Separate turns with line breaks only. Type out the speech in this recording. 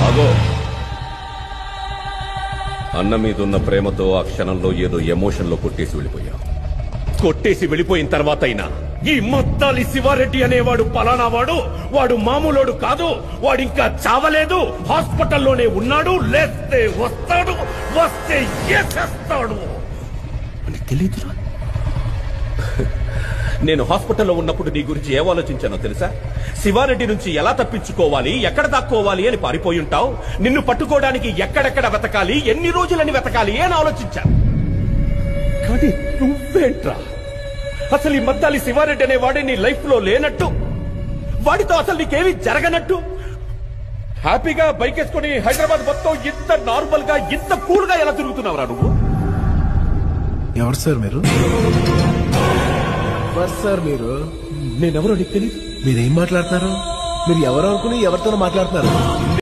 అగో అన్న మీదున్న ప్రేమతో ఆ క్షణంలో ఏదో ఎమోషన్ లో కొట్టేసి వెళ్ళిపోయావు. కొట్టేసి వెళ్ళిపోయిన తర్వాత అయినా ఈ మద్దాలి శివారెడ్డి అనేవాడు పలానా వాడు మామూలోడు కాదు, వాడింకా చావలేదు, హాస్పిటల్లోనే ఉన్నాడు, లేస్తే వస్తాడు, వస్తే ఏసేస్తాడు అని తెలీదురా. నేను హాస్పిటల్లో ఉన్నప్పుడు నీ గురించి ఏం ఆలోచించానో తెలుసా? శివారెడ్డి నుంచి ఎలా తప్పించుకోవాలి, ఎక్కడ దాక్కోవాలి అని పారిపోయి ఉంటావు. నిన్ను పట్టుకోవడానికి ఎక్కడెక్కడ వెతకాలి, ఎన్ని రోజులని వెతకాలి అని ఆలోచించాను. కానీ నువ్వేంట్రా, అసలు ఈ మద్దాలి శివారెడ్డి అనే వాడే నీ లైఫ్ లో లేనట్టు, వాడితో అసలు నీకేమీ జరగనట్టు హ్యాపీగా బైక్ వేసుకుని హైదరాబాద్ మొత్తం ఇంత నార్మల్ గా ఇంత కూల్ గా ఎలా తిరుగుతున్నావురా నువ్వు?
ఎవరు సార్ మీరు? సార్ మీరు?
నేనెవరో నీకు తెలీదు.
మీరేం మాట్లాడుతున్నారు? మీరు ఎవరు అనుకుని ఎవరితోనో మాట్లాడుతున్నారు?